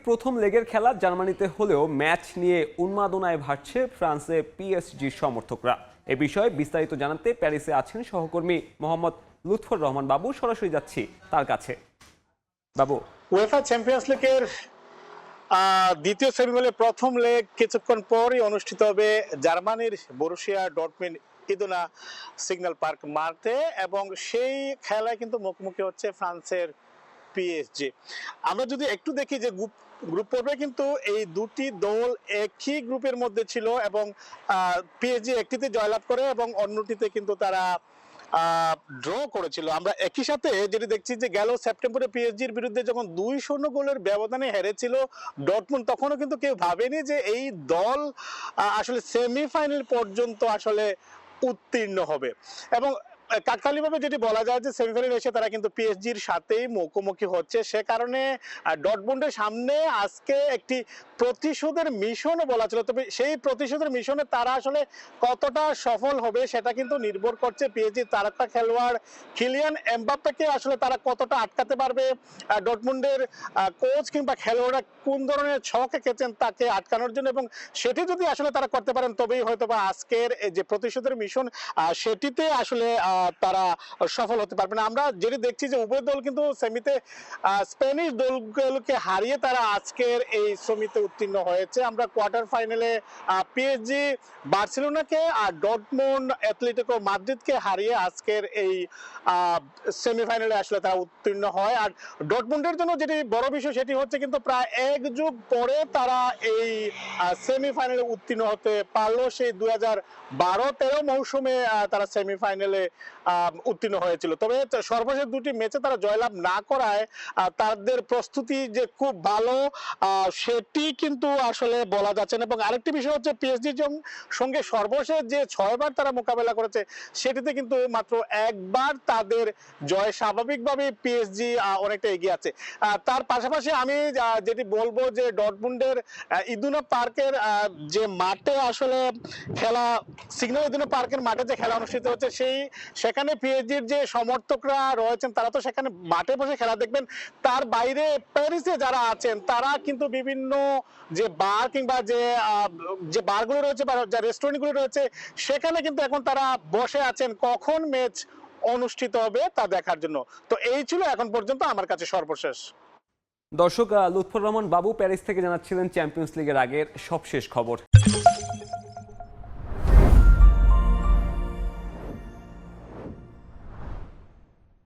প্রথম লেগের খেলা জার্মানিতে হলেও ম্যাচ নিয়ে উন্মাদনায় ভাসছে ফ্রান্সে পিএসজির সমর্থকরা। এ বিষয়ে বিস্তারিত জানাতে প্যারিসে আছেন সহকর্মী মোহাম্মদ লুৎফর রহমান বাবু। সরাসরি যাচ্ছি তার কাছে। বাবু, উয়েফা চ্যাম্পিয়ন্স লিগের দ্বিতীয় সেমিফাইনালের প্রথম লেগ কিছুক্ষণ পরই অনুষ্ঠিত হবে জার্মানির Borussia Dortmund Iduna signal park মাঠে, এবং সেই খেলায় কিন্তু মুখোমুখি হচ্ছে ফ্রান্সের পিএসজি। আমরা যদি একটু দেখি যে গ্রুপ পর্বে কিন্তু এই দুটি দল একই গ্রুপের মধ্যে ছিল, এবং পিএসজি একটিতে জয়লাভ করে এবং অন্যটিতে কিন্তু তারা ড্র করেছিল। আমরা একই সাথে যেটি দেখছি যে গেল সেপ্টেম্বরে পিএসজির বিরুদ্ধে যখন 2-0 গোলের ব্যবধানে হেরেছিল ডর্টমুন্ড, তখনও কিন্তু কেউ ভাবেনি যে এই দল আসলে সেমিফাইনাল পর্যন্ত আসলে উত্তীর্ণ হবে। এবং কাকতালীয়ভাবে যেটি বলা যায় যে সেমিফাইনালে এসে তারা কিন্তু পিএসজির সাথেই মুখোমুখি হচ্ছে। সে কারণে ডর্টমুন্ডের সামনে আজকে একটি প্রতিশোধের মিশনও বলা ছিল, তবে সেই প্রতিশোধের মিশনে তারা আসলে কতটা সফল হবে সেটা কিন্তু নির্ভর করছে পিএসজির তারকা খেলোয়াড় কিলিয়ান এমবাপ্পেকে আসলে তারা কতটা আটকাতে পারবে। ডর্টমুন্ডের কোচ কিংবা খেলোয়াড়রা কোন ধরনের ছক এঁকেছেন তাকে আটকানোর জন্য, এবং সেটি যদি আসলে তারা করতে পারেন তবেই হয়তো বা আজকের যে প্রতিশোধের মিশন সেটিতে আসলে তারা সফল হতে পারবে না। আমরা যেটি দেখছি যে উভয় দল কিন্তু সেমিতে স্প্যানিশ দলগুলোকে হারিয়ে তারা আজকের এই সেমিতে উত্তীর্ণ হয়েছে। আমরা কোয়ার্টার ফাইনালে পিএসজি বার্সেলোনাকে আর ডর্টমুন্ড অ্যাথলেটিকো মাদ্রিদকে হারিয়ে আজকের এই সেমিফাইনালে আসলে তারা উত্তীর্ণ হয়। আর ডর্টমুন্ডের জন্য যেটি বড় বিষয় সেটি হচ্ছে কিন্তু প্রায় এক যুগ পরে তারা এই সেমিফাইনালে উত্তীর্ণ হতে পারলো। সেই 2012-13 মৌসুমে তারা সেমিফাইনালে উত্তীর্ণ হয়েছিল। তবে সর্বশেষ দুটি ম্যাচে তারা জয়লাভ না করায় তাদের প্রস্তুতি যে খুব ভালো সেটি কিন্তু আসলে বলা যাচ্ছে না। এবং আরেকটি বিষয় হচ্ছে পিএসজির সঙ্গে সর্বশেষ যে 6 বার তারা মোকাবেলা করেছে সেটিতে কিন্তু মাত্র একবার তাদের জয়। স্বাভাবিকভাবে পিএসজি অনেকটা এগিয়ে আছে। তার পাশাপাশি আমি যেটি বলবো যে ডর্টমুন্ডের ইদুনা পার্কের যে মাঠে আসলে খেলা, সিগন্যাল ইদুনা পার্কের মাঠে যে খেলা অনুষ্ঠিত হচ্ছে সেখানে পিএসজির যে সমর্থকরা রয়েছেন তারা তো সেখানে মাঠে বসে খেলা দেখবেন। তার বাইরে প্যারিসে যারা আছেন তারা কিন্তু বিভিন্ন যে বার কিংবা যে বারগুলো রয়েছে বা যে রেস্টুরেন্টগুলো রয়েছে সেখানে কিন্তু এখন তারা বসে আছেন কখন ম্যাচ অনুষ্ঠিত হবে তা দেখার জন্য। তো এই ছিল এখন পর্যন্ত আমার কাছে সর্বশেষ। দর্শক, লুৎফর রহমান বাবু প্যারিস থেকে জানাচ্ছিলেন চ্যাম্পিয়ন্স লিগের আগের সবশেষ খবর।